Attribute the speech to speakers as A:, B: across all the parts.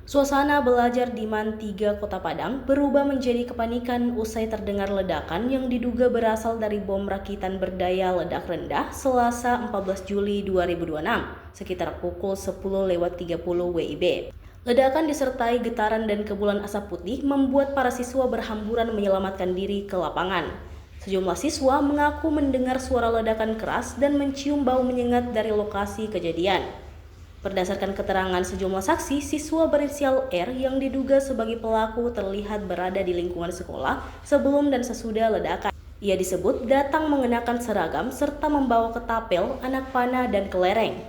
A: Suasana belajar di MAN 3 Kota Padang berubah menjadi kepanikan usai terdengar ledakan yang diduga berasal dari bom rakitan berdaya ledak rendah Selasa 14 Juli 2026 sekitar pukul 10.30 WIB. Ledakan disertai getaran dan kepulan asap putih membuat para siswa berhamburan menyelamatkan diri ke lapangan. Sejumlah siswa mengaku mendengar suara ledakan keras dan mencium bau menyengat dari lokasi kejadian. Berdasarkan keterangan sejumlah saksi, siswa berinisial R yang diduga sebagai pelaku terlihat berada di lingkungan sekolah sebelum dan sesudah ledakan. Ia disebut datang mengenakan seragam serta membawa ketapel, anak panah, dan kelereng.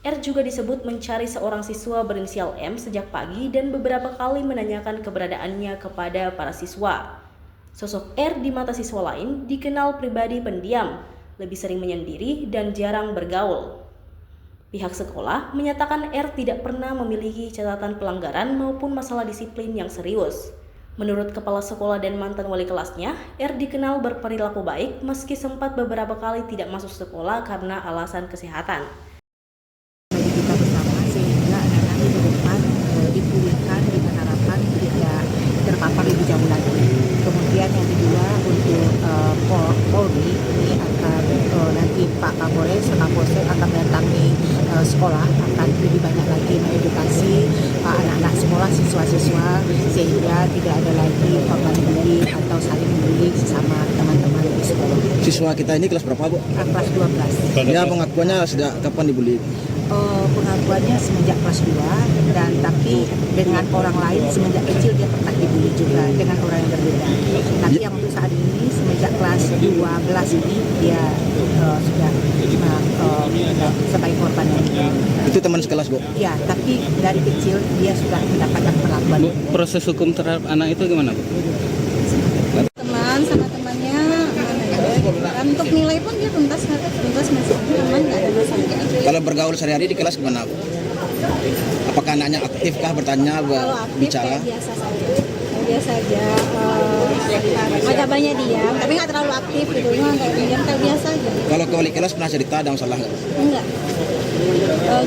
A: R juga disebut mencari seorang siswa berinisial M sejak pagi dan beberapa kali menanyakan keberadaannya kepada para siswa. Sosok R di mata siswa lain dikenal pribadi pendiam, lebih sering menyendiri dan jarang bergaul. Pihak sekolah menyatakan R tidak pernah memiliki catatan pelanggaran maupun masalah disiplin yang serius. Menurut kepala sekolah dan mantan wali kelasnya, R dikenal berperilaku baik meski sempat beberapa kali tidak masuk sekolah karena alasan kesehatan.
B: Bagi kita bersama sehingga anak-anak di depan dipulihkan dengan harapan tidak terpapar lebih jauh lagi. Kemudian yang kedua untuk Polri ini akan nanti Pak Kapolres sama Polsek akan mendatangi sekolah, akan lebih banyak lagi mengedukasi anak-anak sekolah, siswa-siswa sehingga tidak ada lagi korban bully atau saling bully sesama teman-teman di sekolah.
C: Siswa kita ini kelas berapa, Bu?
B: Kelas 12.
C: Ya, pengakuannya sudah kapan dibully?
B: Pengakuannya semenjak kelas 2 dan tapi dengan orang lain semenjak kecil dia pernah dibully juga dengan orang yang berbeda. Tapi yang untuk saat ini semenjak kelas 12 ini dia sudah sebagai korban yang
C: Itu teman sekelas, Bu?
B: ya, tapi dari kecil dia sudah mendapatkan perlakuan.
D: Bu, proses hukum terhadap anak itu gimana, Bu?
E: Teman sama temannya dan untuk nilai pun dia tuntas masih aman, nggak ada masalah.
C: Kalau bergaul sehari-hari di kelas gimana, Bu? Apakah anaknya aktifkah bertanya,
E: Kalau aktif
C: bicara?
E: kayak biasa aja, agak banyak diam tapi nggak terlalu aktif gitu, cuma kayak diam kayak biasa aja.
C: Kalau ke wali kelas pernah cerita ada masalah nggak?
E: Enggak.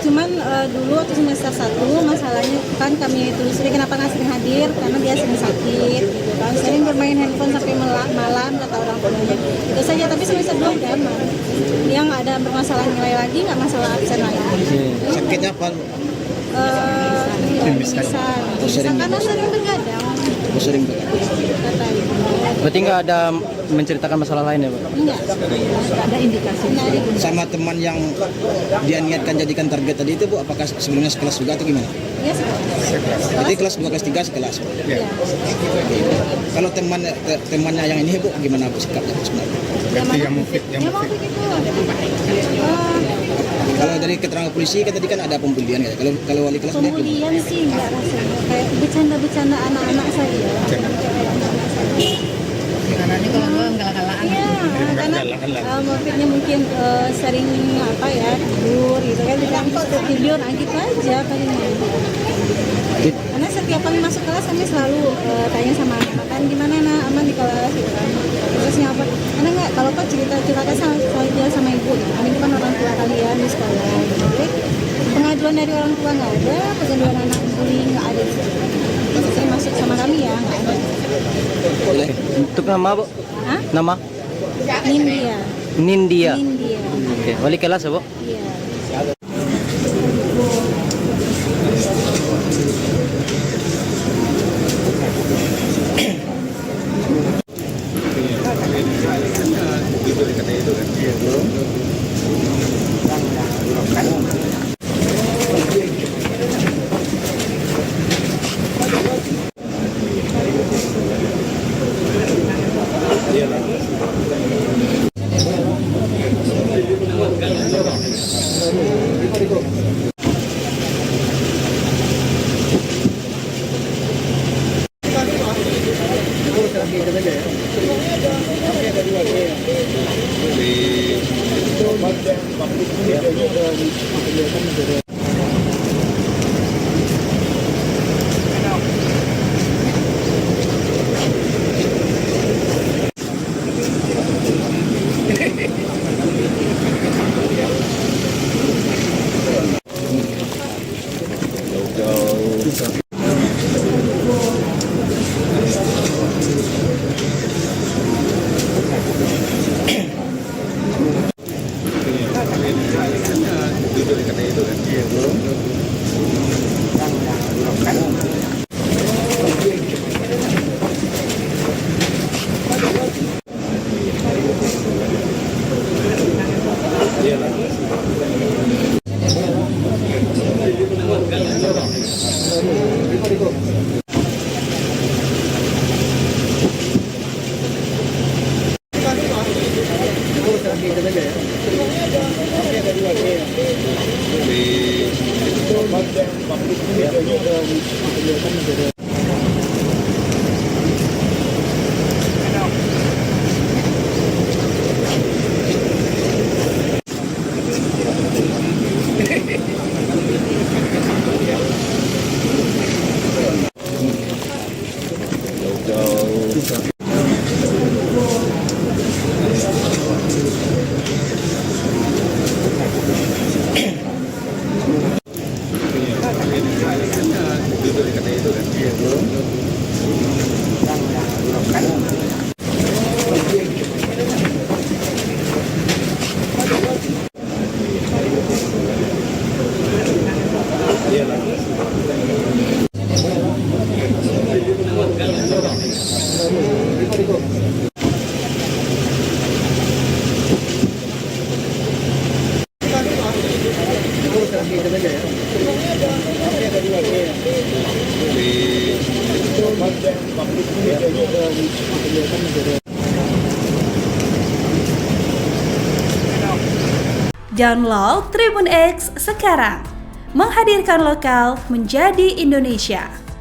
E: Cuman dulu waktu semester 1 masalahnya kan kami telusuri kenapa nggak sering hadir karena dia sering sakit gitu kan, sering bermain handphone sampai malam kata orang tuanya, itu saja. Tapi semester 2 udah aman, dia nggak ada bermasalah nilai lagi, nggak masalah absen lagi.
C: Sakitnya apa?
E: Bisa karena sering begadang
C: Sering begadang.
E: kata ibu.
D: Berarti nggak ada menceritakan masalah lain ya, Bu?
E: Enggak
B: Ada indikasi.
C: Sama teman yang dia niatkan jadikan target tadi itu, Bu, apakah sebelumnya sekelas juga atau gimana?
E: ya sekelas.
C: Berarti kelas 2, kelas 3 sekelas.
E: Ya.
C: Kalau temannya yang ini, Bu, gimana, Bu, sikapnya sebenarnya?
E: Yang mau begitu.
C: Kalau dari keterangan polisi kan tadi kan ada pembulian ya. Kalau wali kelas lihat gimana?
E: Kemudian sih enggak rasanya, kayak bercanda-bercanda anak-anak saja.
B: Karena ini kalau gue galak-galakan.
E: Iya, karena motifnya mungkin sering tidur gitu kan, tidur gitu aja palingnya. Karena setiap kami masuk kelas kami selalu tanya sama anak kan gimana nak, aman di kelas gitu kan. Terusnya apa? Karena enggak, kalau kau ceritakan sama ibu, kami itu kan orang tua kalian di sekolah gitu. Jadi pengaduan dari orang tua nggak ada, pengaduan anak bullying nggak ada. Saya masuk sama kami ya nggak ada.
C: Boleh.
D: Untuk nama, Bu?
E: Hah?
D: Nama?
E: Nindya.
D: Nindya.
E: Nindya.
D: Oke, wali kelas ya, Bu?
E: Iya.
F: Download Tribun X sekarang, menghadirkan lokal menjadi Indonesia.